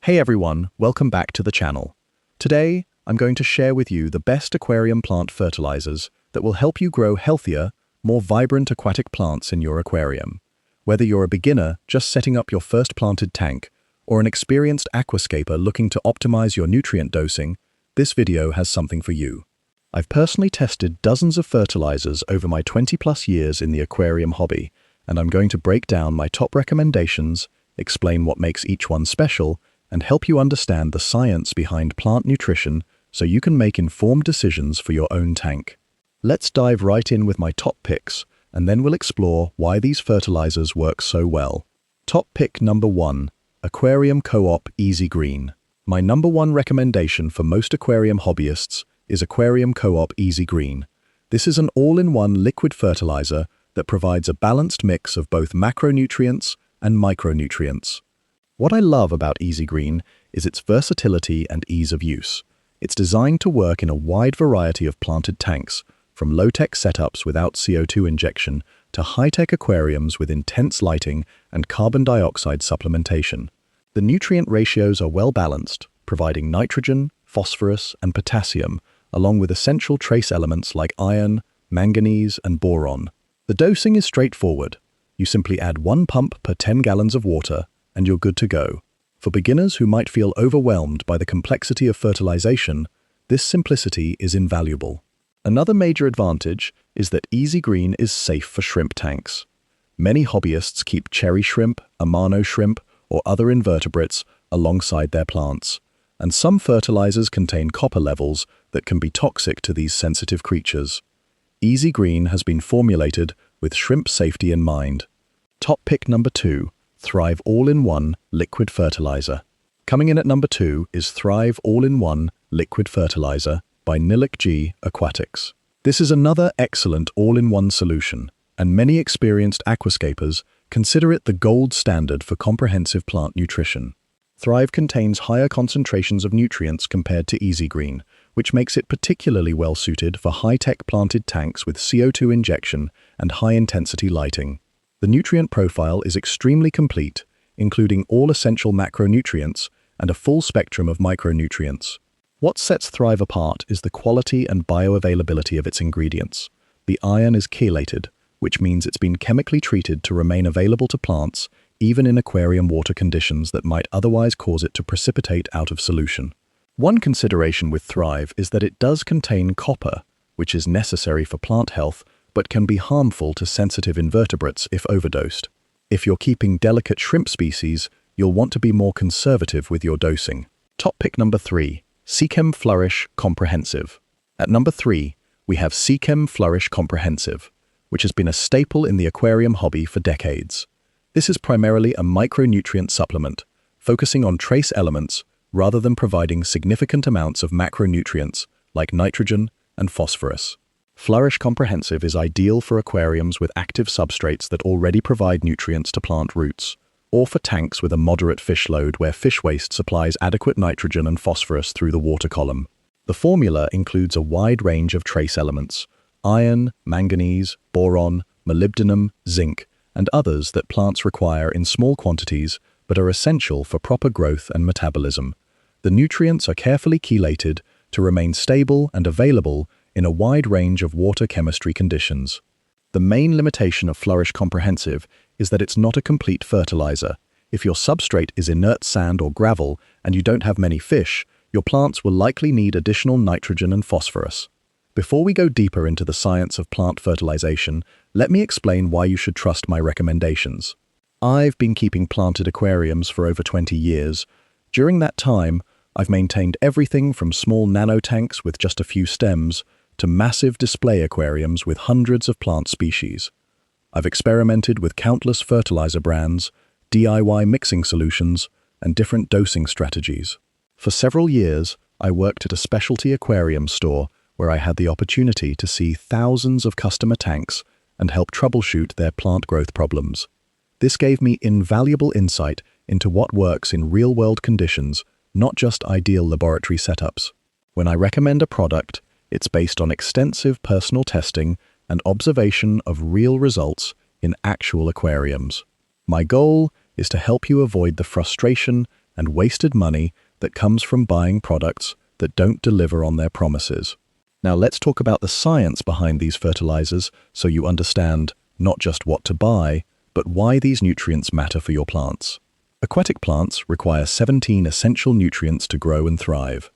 Hey everyone, welcome back to the channel. Today, I'm going to share with you the best aquarium plant fertilizers that will help you grow healthier, more vibrant aquatic plants in your aquarium. Whether you're a beginner just setting up your first planted tank, or an experienced aquascaper looking to optimize your nutrient dosing, this video has something for you. I've personally tested dozens of fertilizers over my 20+ years in the aquarium hobby, and I'm going to break down my top recommendations, explain what makes each one special, and help you understand the science behind plant nutrition so you can make informed decisions for your own tank. Let's dive right in with my top picks, and then we'll explore why these fertilizers work so well. Top pick number 1, Aquarium Co-Op Easy Green. My number one recommendation for most aquarium hobbyists is Aquarium Co-Op Easy Green. This is an all-in-one liquid fertilizer that provides a balanced mix of both macronutrients and micronutrients. What I love about Easy Green is its versatility and ease of use. It's designed to work in a wide variety of planted tanks, from low-tech setups without CO2 injection to high-tech aquariums with intense lighting and carbon dioxide supplementation. The nutrient ratios are well balanced, providing nitrogen, phosphorus, and potassium, along with essential trace elements like iron, manganese, and boron. The dosing is straightforward. You simply add 1 pump per 10 gallons of water, and you're good to go. For beginners who might feel overwhelmed by the complexity of fertilization, this simplicity is invaluable. Another major advantage is that Easy Green is safe for shrimp tanks. Many hobbyists keep cherry shrimp, amano shrimp, or other invertebrates alongside their plants, and some fertilizers contain copper levels that can be toxic to these sensitive creatures. Easy Green has been formulated with shrimp safety in mind. Top pick number 2. Thrive All-in-One Liquid Fertilizer. Coming in at number 2 is Thrive All-in-One Liquid Fertilizer by Nilik G Aquatics. This is another excellent all-in-one solution, and many experienced aquascapers consider it the gold standard for comprehensive plant nutrition. Thrive contains higher concentrations of nutrients compared to Easy Green, which makes it particularly well suited for high-tech planted tanks with CO2 injection and high-intensity lighting. The nutrient profile is extremely complete, including all essential macronutrients and a full spectrum of micronutrients. What sets Thrive apart is the quality and bioavailability of its ingredients. The iron is chelated, which means it's been chemically treated to remain available to plants, even in aquarium water conditions that might otherwise cause it to precipitate out of solution. One consideration with Thrive is that it does contain copper, which is necessary for plant health, but can be harmful to sensitive invertebrates if overdosed. If you're keeping delicate shrimp species, you'll want to be more conservative with your dosing. Top pick number 3, Seachem Flourish Comprehensive. At number 3, we have Seachem Flourish Comprehensive, which has been a staple in the aquarium hobby for decades. This is primarily a micronutrient supplement, focusing on trace elements rather than providing significant amounts of macronutrients like nitrogen and phosphorus. Flourish Comprehensive is ideal for aquariums with active substrates that already provide nutrients to plant roots, or for tanks with a moderate fish load where fish waste supplies adequate nitrogen and phosphorus through the water column. The formula includes a wide range of trace elements: iron, manganese, boron, molybdenum, zinc, and others that plants require in small quantities but are essential for proper growth and metabolism. The nutrients are carefully chelated to remain stable and available in a wide range of water chemistry conditions. The main limitation of Flourish Comprehensive is that it's not a complete fertilizer. If your substrate is inert sand or gravel and you don't have many fish, your plants will likely need additional nitrogen and phosphorus. Before we go deeper into the science of plant fertilization, let me explain why you should trust my recommendations. I've been keeping planted aquariums for over 20 years. During that time, I've maintained everything from small nanotanks with just a few stems to massive display aquariums with hundreds of plant species. I've experimented with countless fertilizer brands, DIY mixing solutions, and different dosing strategies. For several years, I worked at a specialty aquarium store where I had the opportunity to see thousands of customer tanks and help troubleshoot their plant growth problems. This gave me invaluable insight into what works in real-world conditions, not just ideal laboratory setups. When I recommend a product, it's based on extensive personal testing and observation of real results in actual aquariums. My goal is to help you avoid the frustration and wasted money that comes from buying products that don't deliver on their promises. Now let's talk about the science behind these fertilizers so you understand not just what to buy, but why these nutrients matter for your plants. Aquatic plants require 17 essential nutrients to grow and thrive.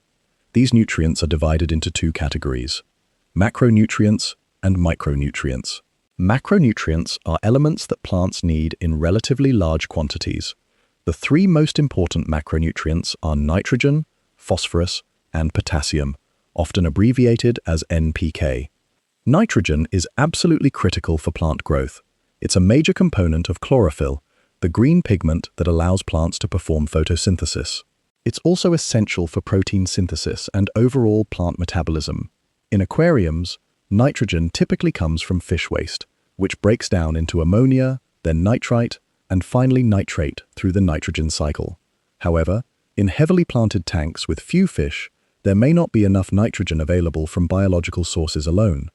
These nutrients are divided into two categories: macronutrients and micronutrients. Macronutrients are elements that plants need in relatively large quantities. The three most important macronutrients are nitrogen, phosphorus, and potassium, often abbreviated as NPK. Nitrogen is absolutely critical for plant growth. It's a major component of chlorophyll, the green pigment that allows plants to perform photosynthesis. It's also essential for protein synthesis and overall plant metabolism. In aquariums, nitrogen typically comes from fish waste, which breaks down into ammonia, then nitrite, and finally nitrate through the nitrogen cycle. However, in heavily planted tanks with few fish, there may not be enough nitrogen available from biological sources alone.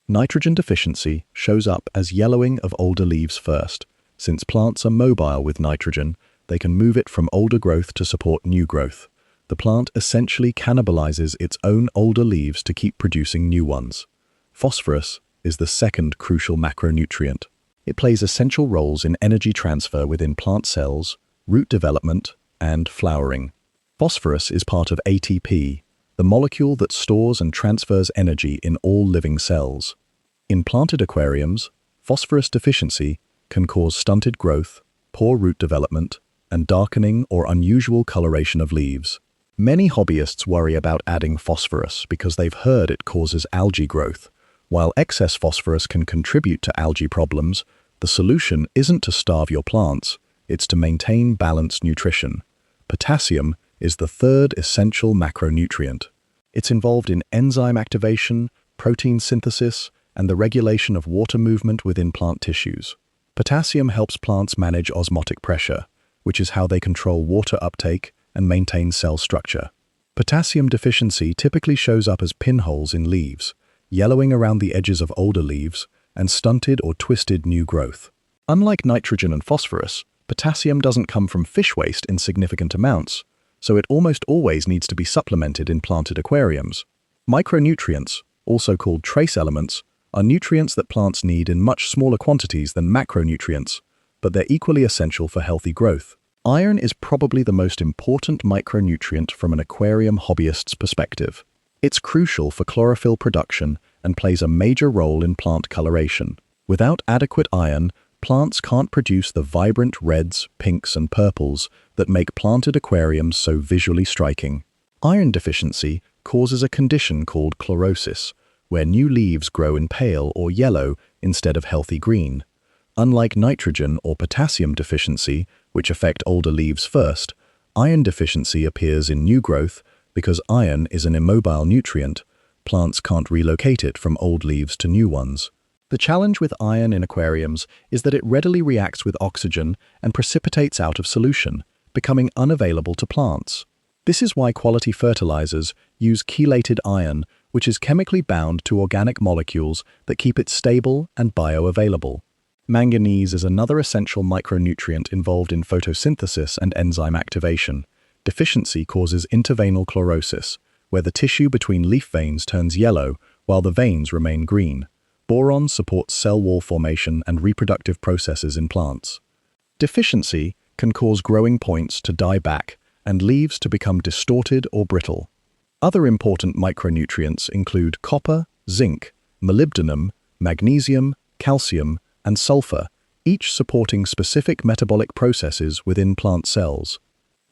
Nitrogen deficiency shows up as yellowing of older leaves first. Since plants are mobile with nitrogen, they can move it from older growth to support new growth. The plant essentially cannibalizes its own older leaves to keep producing new ones. Phosphorus is the second crucial macronutrient. It plays essential roles in energy transfer within plant cells, root development, and flowering. Phosphorus is part of ATP, the molecule that stores and transfers energy in all living cells. In planted aquariums, phosphorus deficiency can cause stunted growth, poor root development, and darkening or unusual coloration of leaves. Many hobbyists worry about adding phosphorus because they've heard it causes algae growth. While excess phosphorus can contribute to algae problems, the solution isn't to starve your plants, it's to maintain balanced nutrition. Potassium is the third essential macronutrient. It's involved in enzyme activation, protein synthesis, and the regulation of water movement within plant tissues. Potassium helps plants manage osmotic pressure, which is how they control water uptake and maintain cell structure. Potassium deficiency typically shows up as pinholes in leaves, yellowing around the edges of older leaves, and stunted or twisted new growth. Unlike nitrogen and phosphorus, potassium doesn't come from fish waste in significant amounts, so it almost always needs to be supplemented in planted aquariums. Micronutrients, also called trace elements, are nutrients that plants need in much smaller quantities than macronutrients, but they're equally essential for healthy growth. Iron is probably the most important micronutrient from an aquarium hobbyist's perspective. It's crucial for chlorophyll production and plays a major role in plant coloration. Without adequate iron, plants can't produce the vibrant reds, pinks, and purples that make planted aquariums so visually striking. Iron deficiency causes a condition called chlorosis, where new leaves grow in pale or yellow instead of healthy green. Unlike nitrogen or potassium deficiency, which affect older leaves first, iron deficiency appears in new growth because iron is an immobile nutrient. Plants can't relocate it from old leaves to new ones. The challenge with iron in aquariums is that it readily reacts with oxygen and precipitates out of solution, becoming unavailable to plants. This is why quality fertilizers use chelated iron, which is chemically bound to organic molecules that keep it stable and bioavailable. Manganese is another essential micronutrient involved in photosynthesis and enzyme activation. Deficiency causes interveinal chlorosis, where the tissue between leaf veins turns yellow while the veins remain green. Boron supports cell wall formation and reproductive processes in plants. Deficiency can cause growing points to die back and leaves to become distorted or brittle. Other important micronutrients include copper, zinc, molybdenum, magnesium, calcium, and sulfur, each supporting specific metabolic processes within plant cells.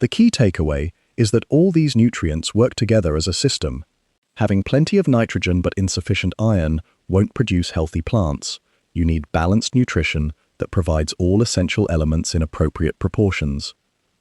The key takeaway is that all these nutrients work together as a system. Having plenty of nitrogen but insufficient iron won't produce healthy plants. You need balanced nutrition that provides all essential elements in appropriate proportions.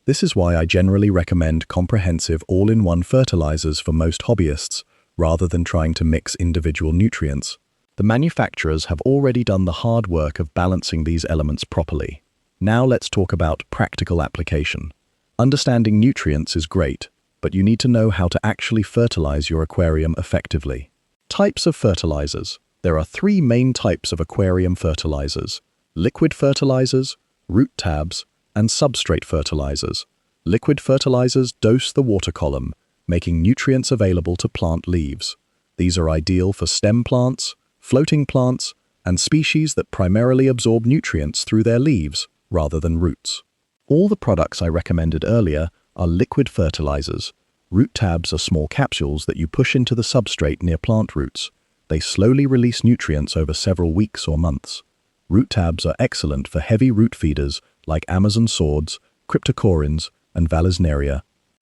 This is why I generally recommend comprehensive all-in-one fertilizers for most hobbyists, rather than trying to mix individual nutrients. The manufacturers have already done the hard work of balancing these elements properly. Now let's talk about practical application. Understanding nutrients is great, but you need to know how to actually fertilize your aquarium effectively. Types of fertilizers. There are three main types of aquarium fertilizers: liquid fertilizers, root tabs, and substrate fertilizers. Liquid fertilizers dose the water column, making nutrients available to plant leaves. These are ideal for stem plants, floating plants, and species that primarily absorb nutrients through their leaves rather than roots. All the products I recommended earlier are liquid fertilizers. Root tabs are small capsules that you push into the substrate near plant roots. They slowly release nutrients over several weeks or months. Root tabs are excellent for heavy root feeders like Amazon swords, cryptocorynes, and Vallisneria.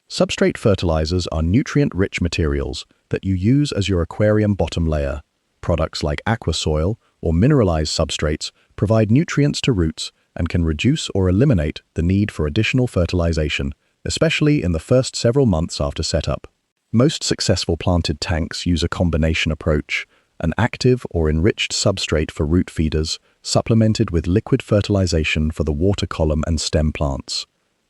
Substrate fertilizers are nutrient-rich materials that you use as your aquarium bottom layer. Products like aquasoil or mineralized substrates provide nutrients to roots and can reduce or eliminate the need for additional fertilization, especially in the first several months after setup. Most successful planted tanks use a combination approach, an active or enriched substrate for root feeders, supplemented with liquid fertilization for the water column and stem plants.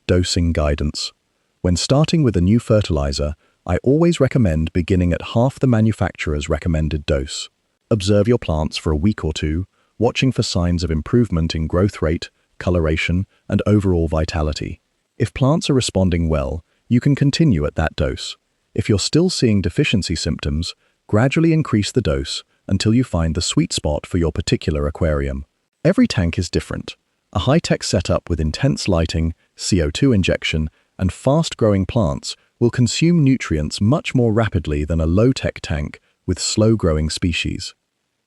Dosing guidance. When starting with a new fertilizer, I always recommend beginning at half the manufacturer's recommended dose. Observe your plants for a week or two, watching for signs of improvement in growth rate, coloration, and overall vitality. If plants are responding well, you can continue at that dose. If you're still seeing deficiency symptoms, gradually increase the dose until you find the sweet spot for your particular aquarium. Every tank is different. A high-tech setup with intense lighting, CO2 injection, and fast-growing plants will consume nutrients much more rapidly than a low-tech tank with slow-growing species.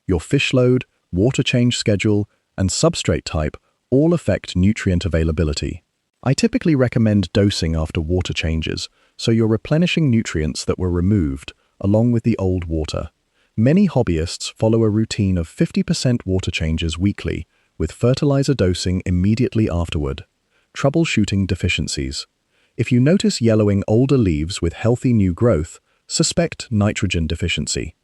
Your fish load, water change schedule, and substrate type all affect nutrient availability. I typically recommend dosing after water changes, so you're replenishing nutrients that were removed, along with the old water. Many hobbyists follow a routine of 50% water changes weekly, with fertilizer dosing immediately afterward. Troubleshooting deficiencies. If you notice yellowing older leaves with healthy new growth, suspect nitrogen deficiency.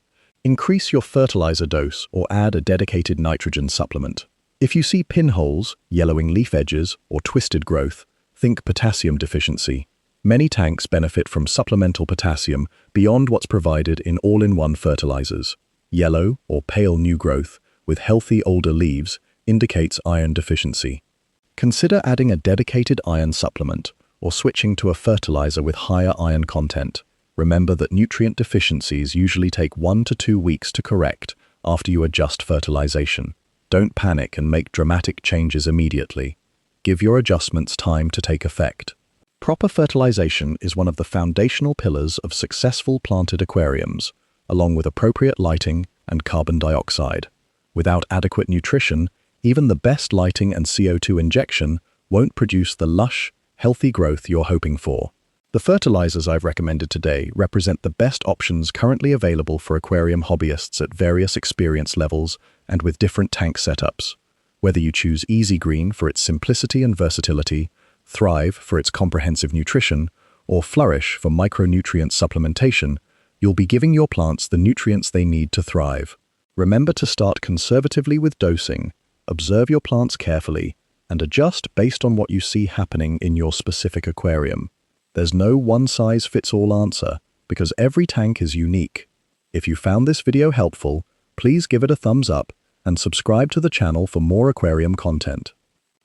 Increase your fertilizer dose or add a dedicated nitrogen supplement. If you see pinholes, yellowing leaf edges, or twisted growth, think potassium deficiency. Many tanks benefit from supplemental potassium beyond what's provided in all-in-one fertilizers. Yellow or pale new growth with healthy older leaves indicates iron deficiency. Consider adding a dedicated iron supplement or switching to a fertilizer with higher iron content. Remember that nutrient deficiencies usually take 1 to 2 weeks to correct after you adjust fertilization. Don't panic and make dramatic changes immediately. Give your adjustments time to take effect. Proper fertilization is one of the foundational pillars of successful planted aquariums, along with appropriate lighting and carbon dioxide. Without adequate nutrition, even the best lighting and CO2 injection won't produce the lush, healthy growth you're hoping for. The fertilizers I've recommended today represent the best options currently available for aquarium hobbyists at various experience levels and with different tank setups. Whether you choose Easy Green for its simplicity and versatility, Thrive for its comprehensive nutrition, or Flourish for micronutrient supplementation, you'll be giving your plants the nutrients they need to thrive. Remember to start conservatively with dosing, observe your plants carefully, and adjust based on what you see happening in your specific aquarium. There's no one-size-fits-all answer, because every tank is unique. If you found this video helpful, please give it a thumbs up and subscribe to the channel for more aquarium content.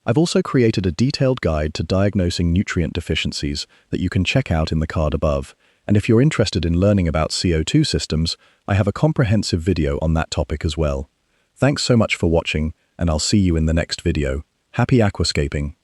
I've also created a detailed guide to diagnosing nutrient deficiencies that you can check out in the card above. And if you're interested in learning about CO2 systems, I have a comprehensive video on that topic as well. Thanks so much for watching, and I'll see you in the next video. Happy aquascaping!